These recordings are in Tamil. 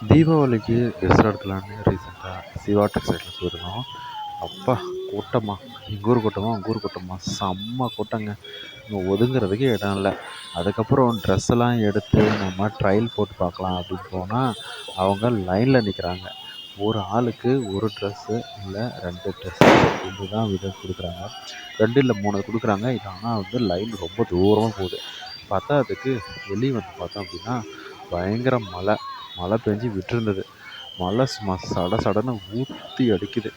தீபாவளிக்கு ட்ரெஸ் எடுக்கலான்னு ரீசெண்டாக சிவா டெக்ஸ்டைல்ஸ் போயிருந்தோம். அப்பா! கூட்டமா, எங்கள் ஊர் கூட்டமா, உங்கள் ஊர் கூட்டமா, செம்ம கூட்டங்க. இங்கே ஒதுங்குறதுக்கே இடம் இல்ல. அதுக்கப்புறம் ட்ரெஸ் எல்லாம் எடுத்து நம்ம ட்ரையல் போட்டு பார்க்கலாம் அப்படின்னு போனால் அவங்க லைனில் நிற்கிறாங்க. ஒரு ஆளுக்கு ஒரு ட்ரெஸ்ஸு இல்லை 2 ட்ரெஸ்ஸு இதுதான் விதம் கொடுக்குறாங்க. 2 இல்லை 3 கொடுக்குறாங்க. இது ஆனால் வந்து லைன் ரொம்ப தூரமாக போகுது. பார்த்தா அதுக்கு வெளியே வந்து பார்த்தோம் அப்படின்னா பயங்கர மழை. மழை பெஞ்சு விட்டுருந்தது. மழை சும்மா சட சடன்னு ஊற்றி அடிக்குது.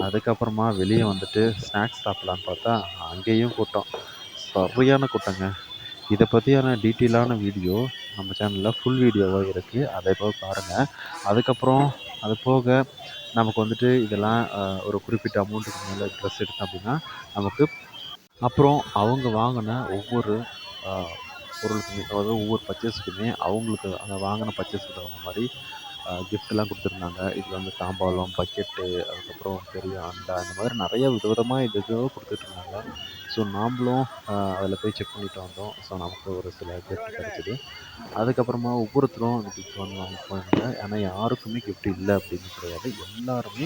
அதுக்கப்புறமா வெளியே வந்துட்டு ஸ்நாக்ஸ் சாப்பிட்லான்னு பார்த்தா அங்கேயும் கூட்டம். சரியான கூட்டங்க. இதை பற்றியான டீட்டெயிலான வீடியோ நம்ம சேனலில் ஃபுல் வீடியோவாக இருக்குது. அதை போய் பாருங்கள். அதுக்கப்புறம் அது போக நமக்கு வந்துட்டு இதெல்லாம் ஒரு குறிப்பிட்ட அமௌண்ட்டுக்கு மேலே ட்ரெஸ் எடுத்தோம் அப்படின்னா நமக்கு அப்புறம் அவங்க வாங்கின ஒவ்வொரு ஆ, பொருளுக்குமே, அதாவது ஒவ்வொரு பர்ச்சேஸுக்குமே அவங்களுக்கு அந்த வாங்கின பர்ச்சேஸ்க்கு தகுந்த மாதிரி கிஃப்ட்லாம் கொடுத்துருந்தாங்க. இதில் வந்து தாம்பாளம், பக்கெட்டு, அதுக்கப்புறம் பெரிய அண்டா, இந்த மாதிரி நிறைய விதவிதமாக இது ஏதோ கொடுத்துட்ருந்தாங்க. ஸோ நாம்ளும் அதில் போய் செக் பண்ணிட்டு வந்தோம். ஸோ நமக்கு ஒரு சில கிஃப்ட் கிடச்சிது. அதுக்கப்புறமா ஒவ்வொருத்தரும் அந்த கிஃப்ட் வந்து வாங்கிட்டு போனாங்க. ஆனால் யாருக்குமே கிஃப்ட் இல்லை அப்படின்னு கிடையாது. எல்லாருமே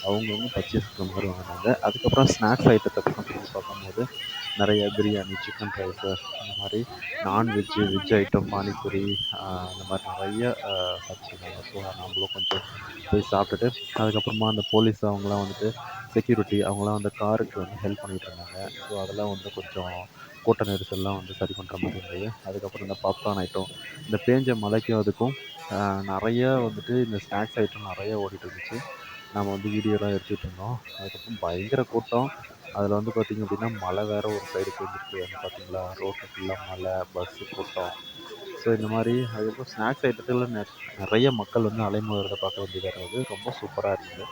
அவங்கவுங்க பர்ச்சேஸ்க்கு தகுந்த மாதிரி வாங்கினாங்க. அதுக்கப்புறம் ஸ்நாக்ஸ் ஐட்டத்தை பக்கம் திரும்பி பார்க்கும்போது நிறைய பிரியாணி, சிக்கன் ரைஸு, இந்த மாதிரி நான்வெஜ்ஜு, வெஜ் ஐட்டம், பானிபூரி, இந்த மாதிரி நிறைய வச்சுருந்தாங்க. ஸோ நம்மளும் கொஞ்சம் போய் சாப்பிட்டுட்டு அதுக்கப்புறமா அந்த போலீஸ் அவங்களாம் வந்துட்டு செக்யூரிட்டி அவங்களாம் வந்து காருக்கு வந்து ஹெல்ப் பண்ணிகிட்டு இருந்தாங்க. ஸோ அதெல்லாம் வந்து கொஞ்சம் கூட்ட நெரிசல்லாம் வந்து சரி பண்ணுற மாதிரி இருந்தது. அதுக்கப்புறம் இந்த பாப்கார்ன் ஐட்டம், இந்த பேஞ்ச மழைக்கும் அதுக்கும் நிறைய வந்துட்டு இந்த ஸ்நாக்ஸ் ஐட்டம் நிறைய ஓடிட்டு இருந்துச்சு. நம்ம வந்து வீடியோலாம் எடுத்துகிட்டு இருந்தோம். அதுக்கப்புறம் பயங்கர கூட்டம். அதில் வந்து பார்த்திங்க அப்படின்னா மழை வேறு ஒரு சைடு பெஞ்சிருக்கு. வந்து பார்த்தீங்களா, ரோட்டில் ஃபுல்லாக மழை, பஸ்ஸு கூட்டம். ஸோ இந்த மாதிரி அதுக்கப்புறம் ஸ்நாக்ஸ் ஐட்டத்தில் நிறைய மக்கள் வந்து அலைமோதுறத பார்க்க வேண்டியதாக இருந்தது. ரொம்ப சூப்பராக இருந்தது.